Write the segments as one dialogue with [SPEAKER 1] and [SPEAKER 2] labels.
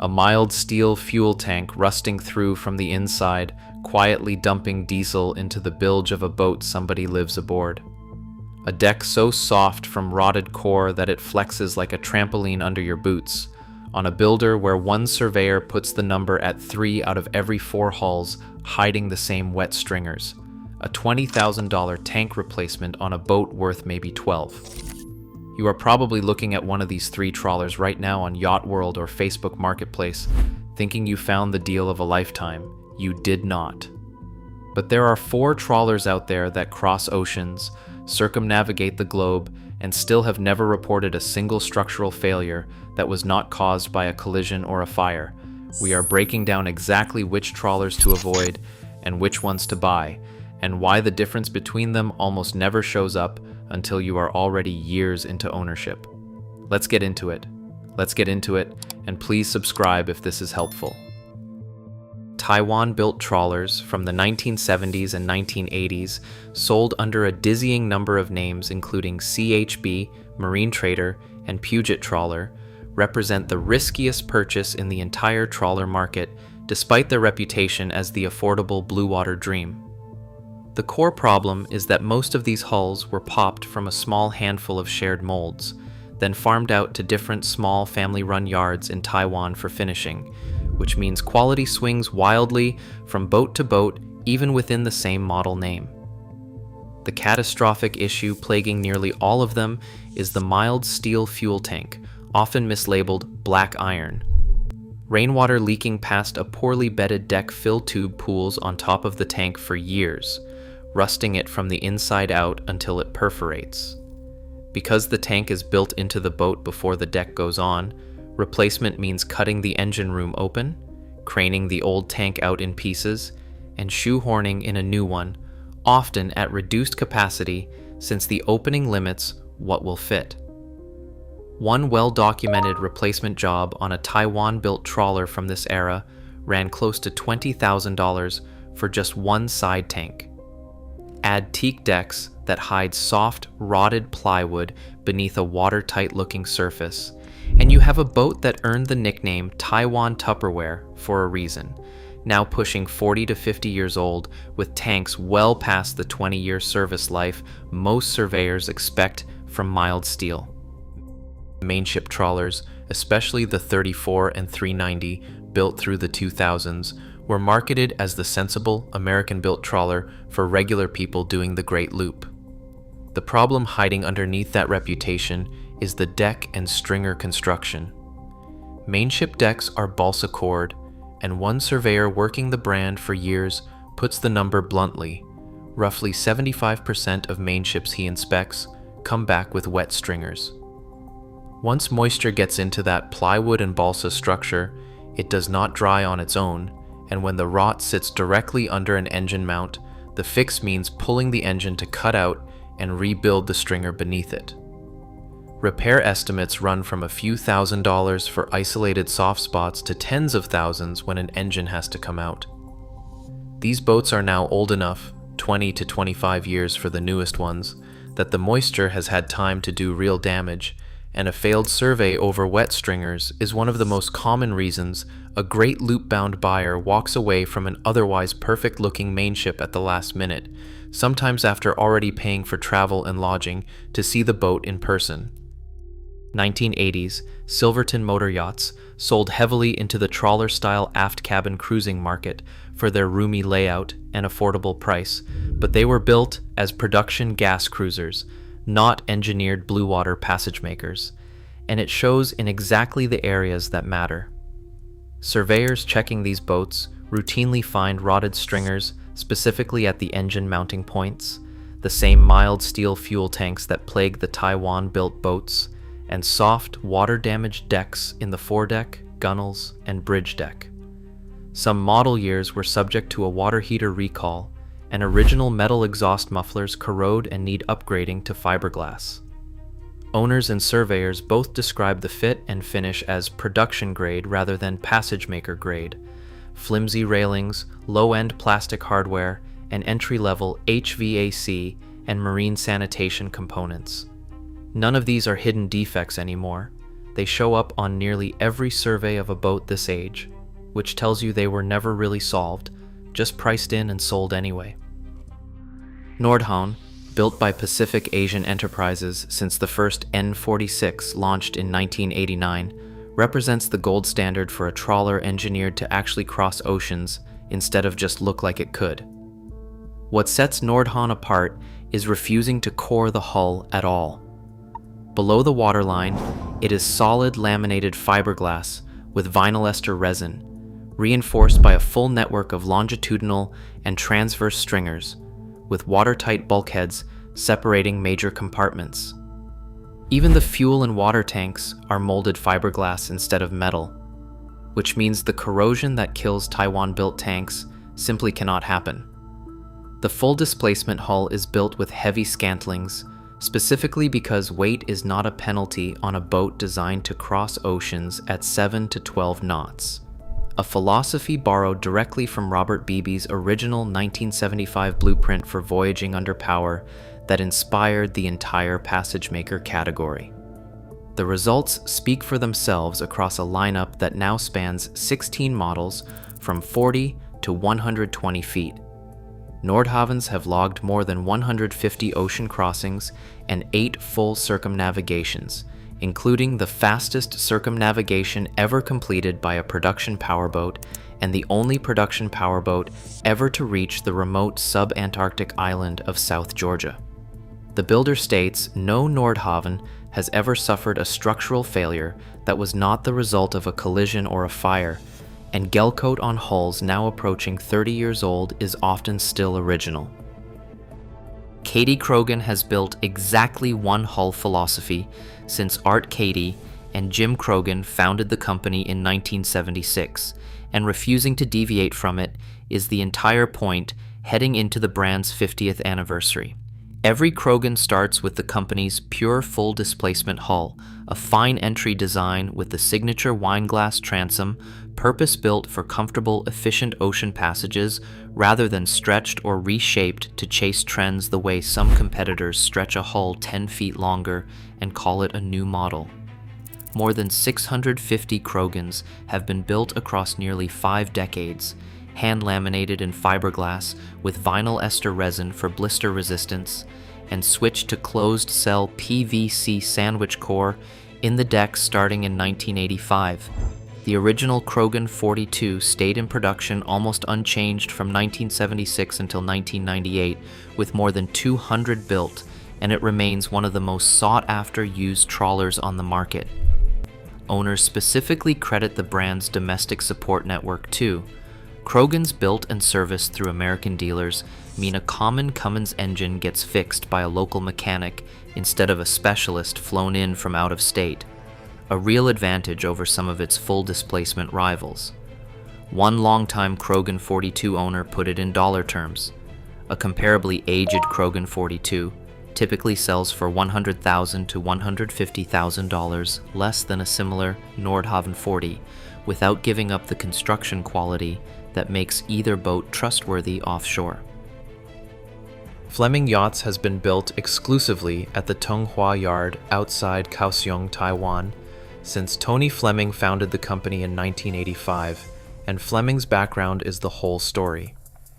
[SPEAKER 1] a mild steel fuel tank rusting through from the inside, quietly dumping diesel into the bilge of a boat somebody lives aboard. A deck so soft from rotted core that it flexes like a trampoline under your boots, on a builder where one surveyor puts the number at 3 out of every 4 hulls, hiding the same wet stringers. A $20,000 tank replacement on a boat worth maybe 12. You are probably looking at one of these 3 trawlers right now on Yacht World or Facebook Marketplace, thinking you found the deal of a lifetime. You did not. But there are 4 trawlers out there that cross oceans, circumnavigate the globe, and still have never reported a single structural failure that was not caused by a collision or a fire. We are breaking down exactly which trawlers to avoid and which ones to buy, and why the difference between them almost never shows up until you are already years into ownership. Let's get into it. And please subscribe if this is helpful. Taiwan-built trawlers from the 1970s and 1980s sold under a dizzying number of names including CHB, Marine Trader, and Puget Trawler, represent the riskiest purchase in the entire trawler market, despite their reputation as the affordable Bluewater dream. The core problem is that most of these hulls were popped from a small handful of shared molds, then farmed out to different small family-run yards in Taiwan for finishing, which means quality swings wildly from boat to boat, even within the same model name. The catastrophic issue plaguing nearly all of them is the mild steel fuel tank, often mislabeled black iron. Rainwater leaking past a poorly bedded deck fill tube pools on top of the tank for years, rusting it from the inside out until it perforates. Because the tank is built into the boat before the deck goes on, replacement means cutting the engine room open, craning the old tank out in pieces, and shoehorning in a new one, often at reduced capacity since the opening limits what will fit. One well-documented replacement job on a Taiwan-built trawler from this era ran close to $20,000 for just one side tank. Add teak decks that hide soft, rotted plywood beneath a watertight-looking surface, and you have a boat that earned the nickname Taiwan Tupperware for a reason, now pushing 40 to 50 years old with tanks well past the 20-year service life most surveyors expect from mild steel. Mainship trawlers, especially the 34 and 390 built through the 2000s, were marketed as the sensible American-built trawler for regular people doing the Great Loop. The problem hiding underneath that reputation is the deck and stringer construction. Mainship decks are balsa-cored, and one surveyor working the brand for years puts the number bluntly. Roughly 75% of mainships he inspects come back with wet stringers. Once moisture gets into that plywood and balsa structure, it does not dry on its own, and when the rot sits directly under an engine mount, the fix means pulling the engine to cut out and rebuild the stringer beneath it. Repair estimates run from a few $1,000s for isolated soft spots to tens of thousands when an engine has to come out. These boats are now old enough, 20 to 25 years for the newest ones, that the moisture has had time to do real damage, and a failed survey over wet stringers is one of the most common reasons a Great Loop-bound buyer walks away from an otherwise perfect-looking mainship at the last minute, sometimes after already paying for travel and lodging to see the boat in person. 1980s, Silverton motor yachts sold heavily into the trawler-style aft cabin cruising market for their roomy layout and affordable price, but they were built as production gas cruisers, not engineered Bluewater Passagemakers, and it shows in exactly the areas that matter. Surveyors checking these boats routinely find rotted stringers, specifically at the engine mounting points, the same mild steel fuel tanks that plague the Taiwan-built boats, and soft, water-damaged decks in the foredeck, gunnels, and bridge deck. Some model years were subject to a water heater recall, and original metal exhaust mufflers corrode and need upgrading to fiberglass. Owners and surveyors both describe the fit and finish as production grade rather than Passagemaker grade, flimsy railings, low-end plastic hardware, and entry-level HVAC and marine sanitation components. None of these are hidden defects anymore. They show up on nearly every survey of a boat this age, which tells you they were never really solved, just priced in and sold anyway. Nordhavn, built by Pacific Asian Enterprises since the first N-46 launched in 1989, represents the gold standard for a trawler engineered to actually cross oceans instead of just look like it could. What sets Nordhavn apart is refusing to core the hull at all. Below the waterline, it is solid laminated fiberglass with vinyl ester resin, reinforced by a full network of longitudinal and transverse stringers, with watertight bulkheads separating major compartments. Even the fuel and water tanks are molded fiberglass instead of metal, which means the corrosion that kills Taiwan-built tanks simply cannot happen. The full displacement hull is built with heavy scantlings, specifically because weight is not a penalty on a boat designed to cross oceans at 7 to 12 knots. A philosophy borrowed directly from Robert Beebe's original 1975 blueprint for voyaging under power that inspired the entire Passagemaker category. The results speak for themselves across a lineup that now spans 16 models from 40 to 120 feet. Nordhavns have logged more than 150 ocean crossings and 8 full circumnavigations, including the fastest circumnavigation ever completed by a production powerboat and the only production powerboat ever to reach the remote sub-Antarctic island of South Georgia. The builder states no Nordhavn has ever suffered a structural failure that was not the result of a collision or a fire, and gel coat on hulls now approaching 30 years old is often still original. Kadey-Krogen has built exactly one hull philosophy since Art Kadey and Jim Krogen founded the company in 1976, and refusing to deviate from it is the entire point heading into the brand's 50th anniversary. Every Krogen starts with the company's pure full displacement hull, a fine entry design with the signature wineglass transom, purpose-built for comfortable, efficient ocean passages rather than stretched or reshaped to chase trends the way some competitors stretch a hull 10 feet longer and call it a new model. More than 650 Krogens have been built across nearly 5 decades, hand-laminated in fiberglass with vinyl ester resin for blister resistance, and switched to closed-cell PVC sandwich core in the deck starting in 1985. The original Krogen 42 stayed in production almost unchanged from 1976 until 1998, with more than 200 built, and it remains one of the most sought-after used trawlers on the market. Owners specifically credit the brand's domestic support network too. Krogens built and serviced through American dealers mean a common Cummins engine gets fixed by a local mechanic instead of a specialist flown in from out of state, a real advantage over some of its full displacement rivals. One longtime Krogen 42 owner put it in dollar terms. A comparably aged Krogen 42 typically sells for $100,000 to $150,000 less than a similar Nordhavn 40, without giving up the construction quality that makes either boat trustworthy offshore. Fleming Yachts has been built exclusively at the Tonghua Yard outside Kaohsiung, Taiwan, since Tony Fleming founded the company in 1985, and Fleming's background is the whole story.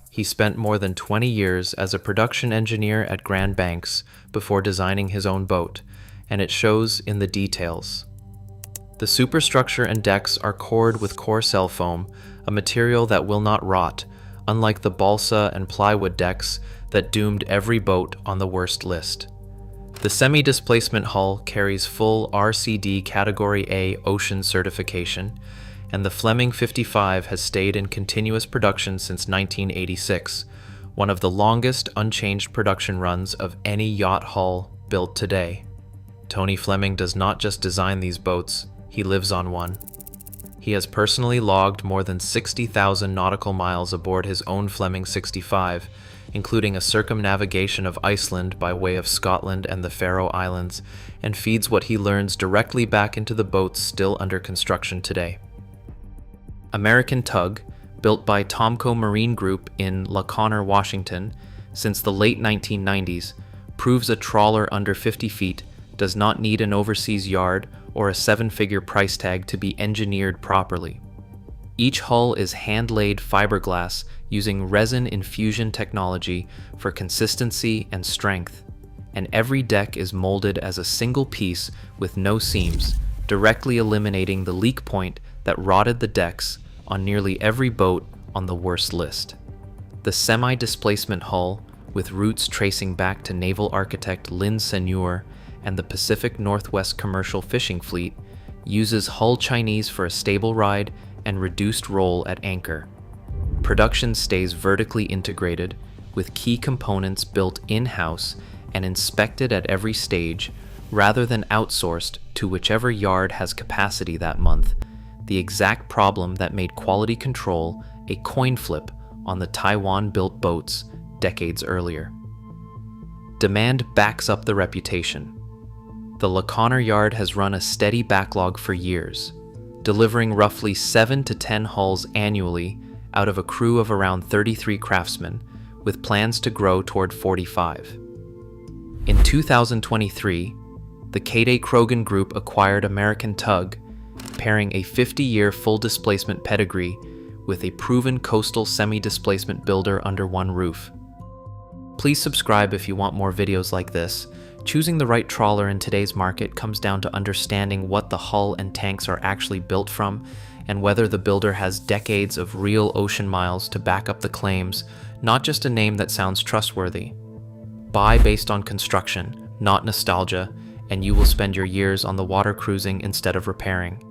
[SPEAKER 1] He spent more than 20 years as a production engineer at Grand Banks before designing his own boat, and it shows in the details. The superstructure and decks are cored with Corcel foam, a material that will not rot, unlike the balsa and plywood decks that doomed every boat on the worst list. The semi-displacement hull carries full RCD Category A ocean certification, and the Fleming 55 has stayed in continuous production since 1986, one of the longest unchanged production runs of any yacht hull built today. Tony Fleming does not just design these boats, he lives on one. He has personally logged more than 60,000 nautical miles aboard his own Fleming 65, including a circumnavigation of Iceland by way of Scotland and the Faroe Islands, and feeds what he learns directly back into the boats still under construction today. American Tug, built by Tomco Marine Group in La Conner, Washington, since the late 1990s, proves a trawler under 50 feet does not need an overseas yard or a seven-figure price tag to be engineered properly. Each hull is hand-laid fiberglass using resin infusion technology for consistency and strength, and every deck is molded as a single piece with no seams, directly eliminating the leak point that rotted the decks on nearly every boat on the worst list. The semi-displacement hull, with roots tracing back to naval architect Lin Senior and the Pacific Northwest commercial fishing fleet, uses hull Chinese for a stable ride and reduced roll at anchor. Production stays vertically integrated, with key components built in-house and inspected at every stage, rather than outsourced to whichever yard has capacity that month, the exact problem that made quality control a coin flip on the Taiwan-built boats decades earlier. Demand backs up the reputation. The LeConner yard has run a steady backlog for years, delivering roughly 7 to 10 hulls annually out of a crew of around 33 craftsmen, with plans to grow toward 45. In 2023, the Kadey-Krogen Group acquired American Tug, pairing a 50-year full-displacement pedigree with a proven coastal semi-displacement builder under one roof. Please subscribe if you want more videos like this. Choosing the right trawler in today's market comes down to understanding what the hull and tanks are actually built from, and whether the builder has decades of real ocean miles to back up the claims, not just a name that sounds trustworthy. Buy based on construction, not nostalgia, and you will spend your years on the water cruising instead of repairing.